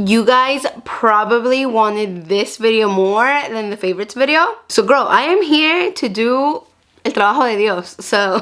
You guys probably wanted this video more than the favorites video. So girl, I am here to do el trabajo de Dios. So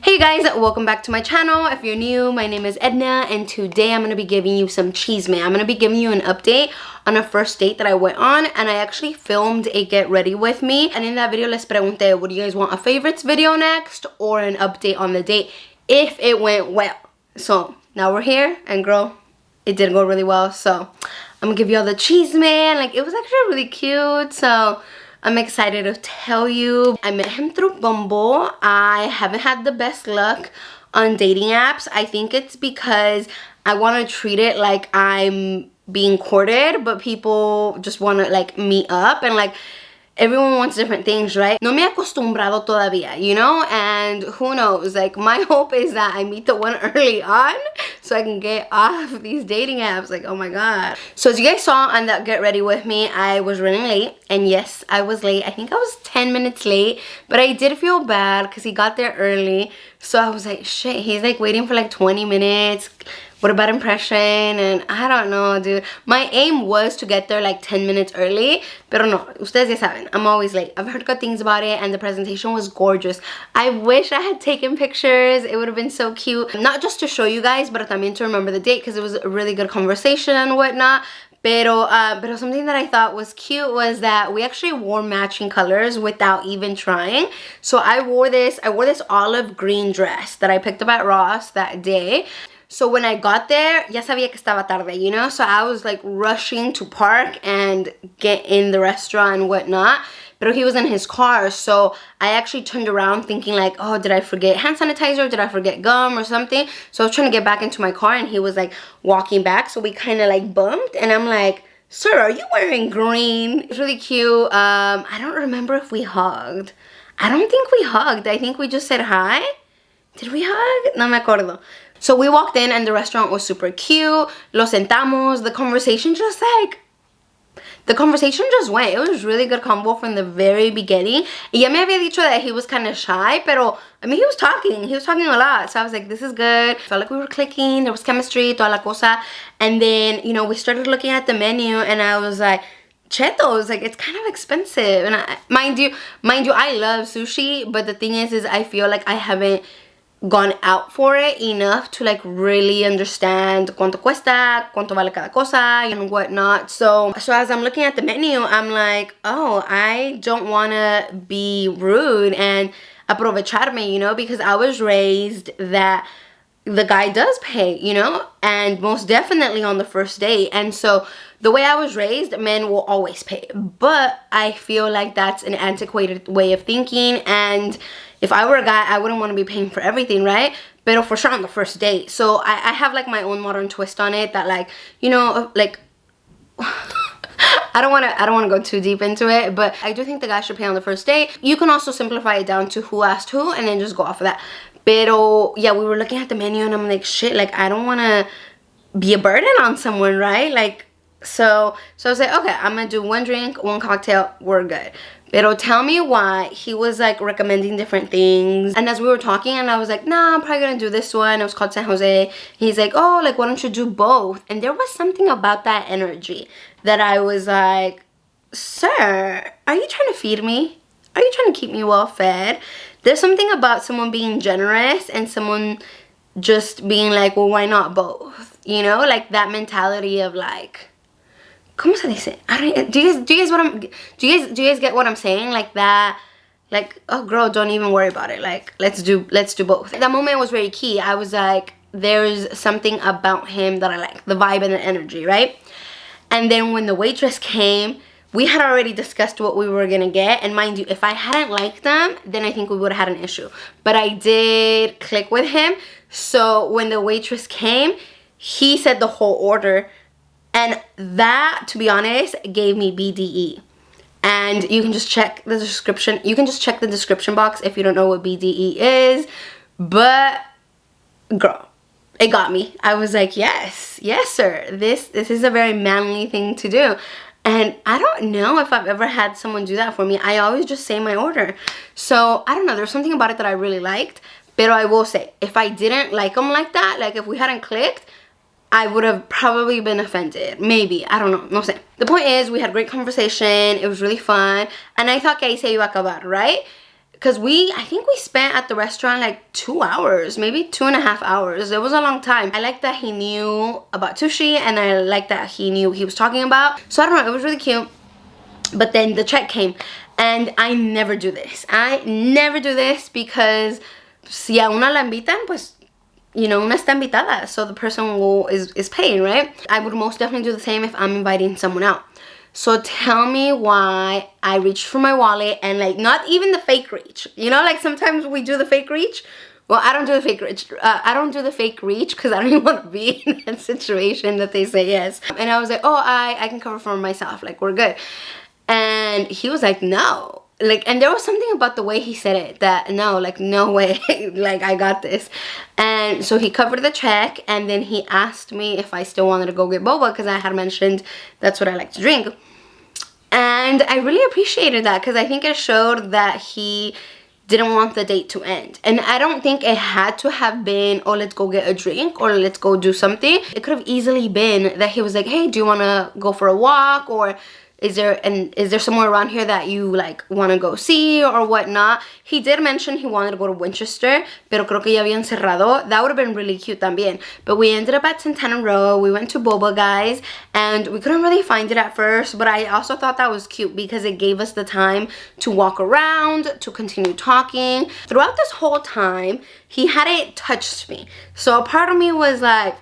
hey guys, welcome back to my channel. If you're new, my name is Edna and today I'm going to be giving you some chisme. I'm going to be giving you an update on a first date that I went on, and I actually filmed a get ready with me, and in that video les pregunté, would you guys want a favorites video next or an update on the date if it went well? So now we're here, and girl, it did go really well. So I'm gonna give you all the chisme. Like, it was actually really cute, so I'm excited to tell you. I met him through Bumble. I haven't had the best luck on dating apps. I think it's because I want to treat it like I'm being courted, but people just want to like meet up, and like everyone wants different things, right? No me he acostumbrado todavía, you know? And who knows, like my hope is that I meet the one early on so I can get off these dating apps. Like, oh my god. So as you guys saw on that get ready with me, I was running late, and yes, I was late. I think I was 10 minutes late, but I did feel bad because he got there early. So I was like, shit, he's like waiting for like 20 minutes. What about impression? And I don't know, dude. My aim was to get there like 10 minutes early, pero no, ustedes ya saben, I'm always late. I've heard good things about it, and the presentation was gorgeous. I wish I had taken pictures. It would have been so cute. Not just to show you guys, but también to remember the date, because it was a really good conversation and whatnot. Pero something that I thought was cute was that we actually wore matching colors without even trying. So I wore this olive green dress that I picked up at Ross that day. So when I got there, ya sabía que estaba tarde, you know? So I was like rushing to park and get in the restaurant and whatnot. But he was in his car, so I actually turned around thinking like, oh, did I forget hand sanitizer? Did I forget gum or something? So I was trying to get back into my car, and he was like walking back. So we kind of like bumped, and I'm like, sir, are you wearing green? It's really cute. I don't remember if we hugged. I don't think we hugged. I think we just said hi. Did we hug? No me acuerdo. So we walked in, and the restaurant was super cute. Lo sentamos. The conversation just went. It was really good combo from the very beginning. Y ya me había dicho that he was kind of shy, pero I mean, he was talking a lot. So I was like, this is good. Felt like we were clicking. There was chemistry, toda la cosa. And then, you know, we started looking at the menu, and I was like, chetos, like it's kind of expensive. And mind you, I love sushi, but the thing is I feel like I haven't gone out for it enough to like really understand cuánto cuesta, cuánto vale cada cosa, and whatnot. So as I'm looking at the menu, I'm like, oh, I don't want to be rude and aprovecharme, you know, because I was raised that the guy does pay, you know, and most definitely on the first date. And so the way I was raised, men will always pay. But I feel like that's an antiquated way of thinking, and if I were a guy, I wouldn't want to be paying for everything, right? But for sure on the first date. So I have like my own modern twist on it that, like, you know, like I don't want to go too deep into it, but I do think the guy should pay on the first date. You can also simplify it down to who asked who, and then just go off of that. Pero yeah, we were looking at the menu, and I'm like, shit, like I don't want to be a burden on someone, right? Like, so I was like, okay, I'm gonna do one drink, one cocktail, we're good. Pero tell me why he was like recommending different things. And as we were talking, and I was like, nah, I'm probably gonna do this one. It was called San Jose. He's like, oh, like why don't you do both? And there was something about that energy that I was like, sir, are you trying to feed me? Are you trying to keep me well fed? There's something about someone being generous and someone just being like, well, why not both? You know, like that mentality of like, ¿cómo se dice? Do you guys get what I'm saying? Like that, like, oh girl, don't even worry about it. Like, let's do both. That moment was very key. I was like, there's something about him that I like, the vibe and the energy, right? And then when the waitress came, we had already discussed what we were gonna get, and mind you, if I hadn't liked them, then I think we would have had an issue. But I did click with him. So when the waitress came, he said the whole order. And that, to be honest, gave me BDE. And you can just check the description. You can just check the description box if you don't know what BDE is. But, girl, it got me. I was like, yes, sir. This is a very manly thing to do. And I don't know if I've ever had someone do that for me. I always just say my order. So, I don't know. There's something about it that I really liked. Pero I will say, if I didn't like him like that, like if we hadn't clicked, I would have probably been offended. Maybe. I don't know. No sé. The point is, we had great conversation. It was really fun. And I thought que ahí se iba a acabar, right? Because I think we spent at the restaurant like 2 hours, maybe 2.5 hours. It was a long time. I liked that he knew about sushi, and I liked that he knew what he was talking about. So I don't know, it was really cute. But then the check came, and I never do this. I never do this because si a una la invitan, pues, you know, una está invitada. So the person is paying, right? I would most definitely do the same if I'm inviting someone out. So tell me why I reached for my wallet and like not even the fake reach. You know, like sometimes we do the fake reach. Well, I don't do the fake reach. I don't do the fake reach because I don't even want to be in that situation that they say yes. And I was like, oh, I can cover for myself. Like, we're good. And he was like, no. Like, and there was something about the way he said it that no, like, no way. Like, I got this. And so he covered the check, and then he asked me if I still wanted to go get boba because I had mentioned that's what I like to drink. And I really appreciated that because I think it showed that he didn't want the date to end. And I don't think it had to have been, oh, let's go get a drink or let's go do something. It could have easily been that he was like, hey, do you want to go for a walk, or is there somewhere around here that you like want to go see or whatnot? He did mention he wanted to go to Winchester, pero creo que ya habían cerrado. That would have been really cute también. But we ended up at Santana Row. We went to Boba Guys, and we couldn't really find it at first, but I also thought that was cute because it gave us the time to walk around, to continue talking. Throughout this whole time, he hadn't touched me. So a part of me was like,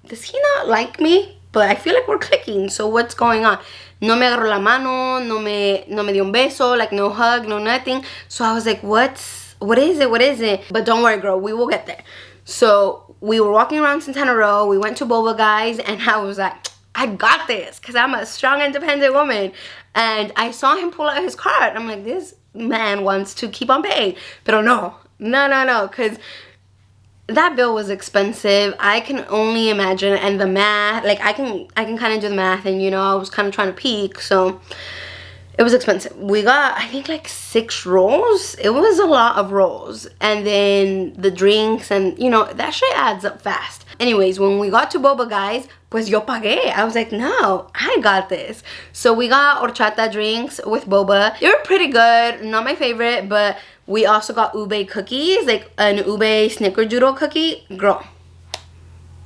does he not like me? But I feel like we're clicking, so what's going on? No me agarró la mano, no me dio un beso, like no hug, no nothing. So I was like, what is it? But don't worry, girl, we will get there. So we were walking around Santana Row, we went to Boba Guys, and I was like, I got this, because I'm a strong, independent woman. And I saw him pull out his card. I'm like, this man wants to keep on paying. But no, because that bill was expensive. I can only imagine, and the math, like I can kind of do the math, and you know, I was kind of trying to peek, so it was expensive. We got, I think, like 6 rolls. It was a lot of rolls, and then the drinks, and you know, that shit adds up fast. Anyways, when we got to Boba Guys, pues yo pagué. I was like, no, I got this. So we got horchata drinks with boba. They were pretty good, not my favorite, but we also got ube cookies, like an ube snickerdoodle cookie. Girl,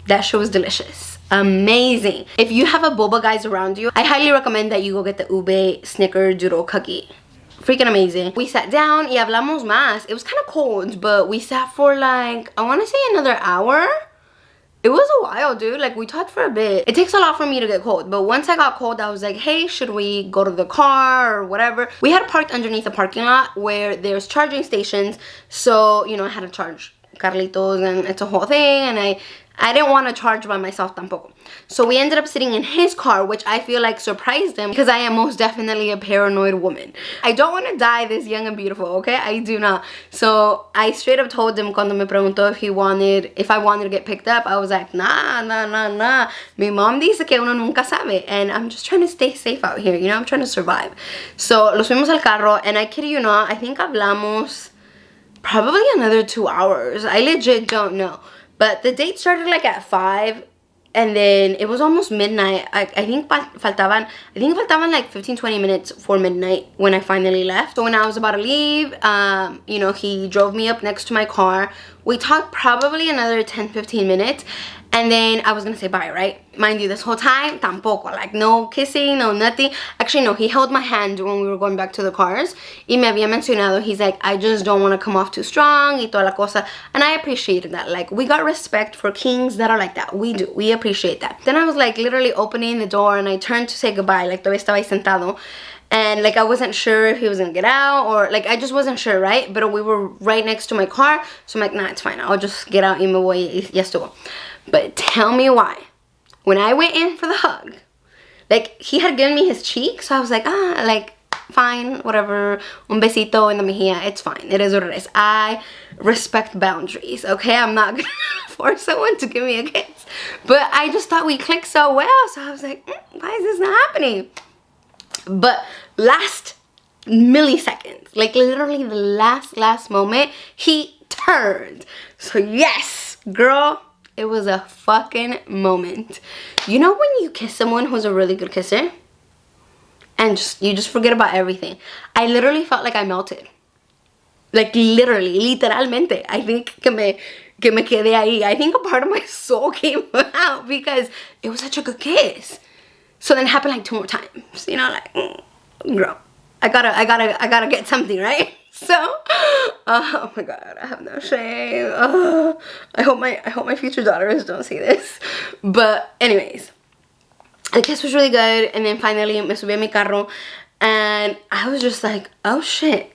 that shit was delicious. Amazing. If you have a Boba Guys around you, I highly recommend that you go get the ube snickerdoodle cookie. Freaking amazing. We sat down y hablamos más. It was kind of cold, but we sat for like, I want to say another hour. It was a while, dude. Like, we talked for a bit. It takes a lot for me to get cold, but once I got cold, I was like, hey, should we go to the car or whatever? We had parked underneath a parking lot where there's charging stations, so, you know, I had to charge Carlitos, and it's a whole thing, and I didn't want to charge by myself tampoco. So we ended up sitting in his car, which I feel like surprised him because I am most definitely a paranoid woman. I don't want to die this young and beautiful, okay? I do not. So I straight up told him cuando me preguntó if I wanted to get picked up. I was like, nah. Mi mom dice que uno nunca sabe, and I'm just trying to stay safe out here, you know? I'm trying to survive. So los fuimos al carro, and I kid you not, I think hablamos probably another 2 hours. I legit don't know. But the date started like at 5, and then it was almost midnight. I think faltaban like 15-20 minutes for midnight when I finally left. So when I was about to leave, you know, he drove me up next to my car. We talked probably another 10-15 minutes, and then I was gonna say bye, right? Mind you, this whole time, tampoco. Like, no kissing, no nothing. Actually, no, he held my hand when we were going back to the cars. Y me había mencionado, he's like, I just don't want to come off too strong y toda la cosa. And I appreciated that. Like, we got respect for kings that are like that. We do. We appreciate that. Then I was like literally opening the door, and I turned to say goodbye. Like, todavía estaba ahí sentado. And like, I wasn't sure if he was gonna get out, or like, I just wasn't sure, right? But we were right next to my car, so I'm like, nah, it's fine. I'll just get out y me voy y estuvo. But tell me why. When I went in for the hug, like, he had given me his cheek, so I was like, like, fine, whatever, un besito in the mejilla, it's fine, it is what it is. I respect boundaries, okay? I'm not gonna force someone to give me a kiss. But I just thought we clicked so well, so I was like, why is this not happening? But last milliseconds, like literally the last moment, he turned. So yes, girl, it was a fucking moment. You know when you kiss someone who's a really good kisser? And you just forget about everything. I literally felt like I melted. Like literally, literalmente. I think que me quedé ahí. I think a part of my soul came out because it was such a good kiss. So then it happened like 2 more times. You know, like, girl, I gotta get something, right? So, oh my god, I have no shame. I hope my future daughters don't see this. But anyways, the kiss was really good, and then finally me subí a mi carro, and I was just like, oh shit,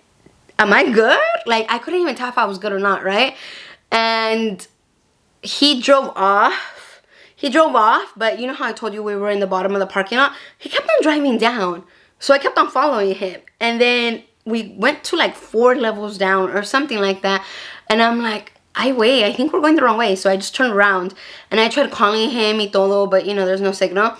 am I good? Like, I couldn't even tell if I was good or not, right? And he drove off. But you know how I told you we were in the bottom of the parking lot? He kept on driving down. So I kept on following him. And then we went to like 4 levels down or something like that. And I'm like, I think we're going the wrong way. So I just turned around and I tried calling him y todo, but you know, there's no signal.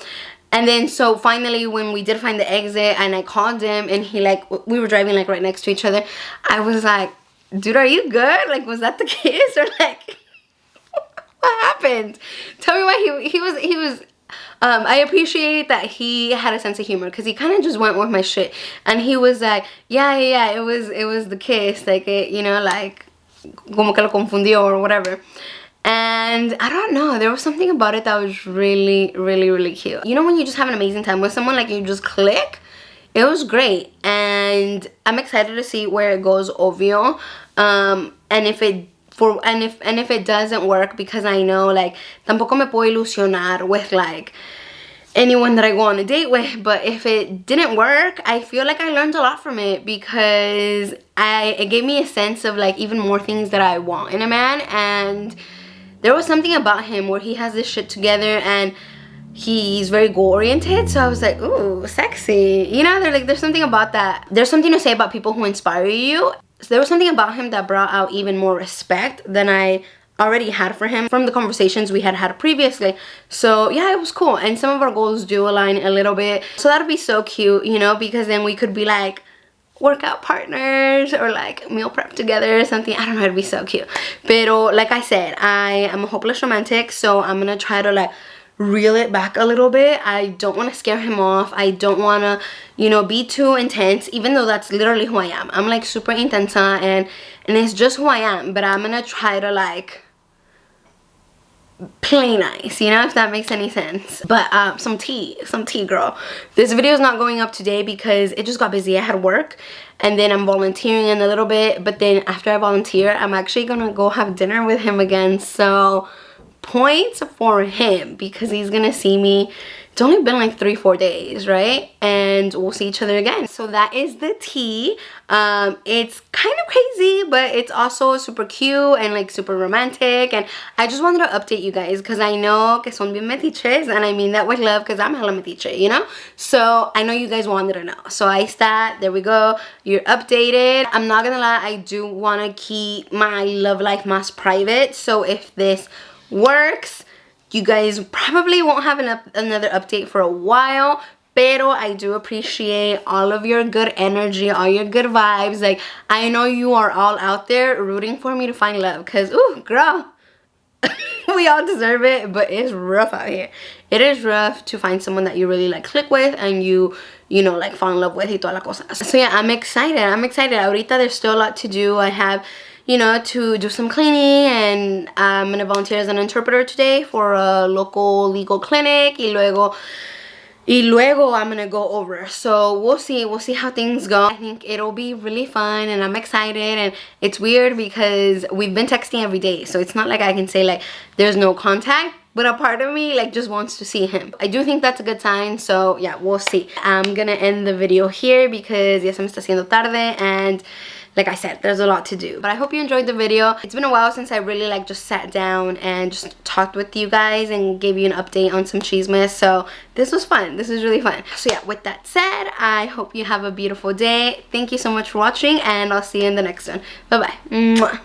And then so finally when we did find the exit and I called him and he like, we were driving like right next to each other. I was like, dude, are you good? Like, was that the kiss or like, what happened? Tell me why he was I appreciate that he had a sense of humor because he kind of just went with my shit and he was like, yeah, it was the kiss, like it, you know, like como que lo confundió or whatever. And I don't know, there was something about it that was really, really, really cute. You know when you just have an amazing time with someone, like you just click? It was great, and I'm excited to see where it goes, obvio. And if it doesn't work, because I know like tampoco me puedo ilusionar with like anyone that I go on a date with, but if it didn't work, I feel like I learned a lot from it because it gave me a sense of like even more things that I want in a man. And there was something about him where he has this shit together and he's very goal oriented, so I was like, ooh, sexy, you know. There's something about that. There's something to say about people who inspire you. So there was something about him that brought out even more respect than I already had for him from the conversations we had previously. So yeah, it was cool, and some of our goals do align a little bit, so that'd be so cute, you know, because then we could be like workout partners or like meal prep together or something. I don't know, it'd be so cute. Pero like I said, I am a hopeless romantic, so I'm gonna try to like reel it back a little bit. I don't want to scare him off. I don't want to, you know, be too intense, even though that's literally who I am. I'm like super intensa and it's just who I am, but I'm gonna try to like play nice, you know, if that makes any sense. But some tea, girl. This video is not going up today because it just got busy. I had work and then I'm volunteering in a little bit, but then after I volunteer, I'm actually gonna go have dinner with him again. So points for him because he's gonna see me. It's only been like 3-4 days, right? And we'll see each other again. So that is the tea. It's kind of crazy, but it's also super cute and like super romantic. And I just wanted to update you guys because I know que son bien metiches, and I mean that with love because I'm hella metiche, you know? So I know you guys wanted to know. So ahí está, there we go. You're updated. I'm not gonna lie, I do want to keep my love life más private. So if this works, you guys probably won't have another update for a while, pero I do appreciate all of your good energy, all your good vibes. Like, I know you are all out there rooting for me to find love because, ooh, girl, we all deserve it, but it's rough out here. It is rough to find someone that you really like click with and you know, like fall in love with y toda la cosa. So yeah, I'm excited. Ahorita there's still a lot to do. I have, you know, to do some cleaning, and I'm gonna volunteer as an interpreter today for a local legal clinic, y luego I'm gonna go over. So we'll see how things go. I think it'll be really fun and I'm excited. And it's weird because we've been texting every day, so it's not like I can say like there's no contact, but a part of me like just wants to see him. I do think that's a good sign, so yeah, we'll see. I'm gonna end the video here because ya se me está haciendo tarde, and like I said, there's a lot to do. But I hope you enjoyed the video. It's been a while since I really like just sat down and just talked with you guys and gave you an update on some chismes. So this was fun. This was really fun. So yeah, with that said, I hope you have a beautiful day. Thank you so much for watching, and I'll see you in the next one. Bye-bye.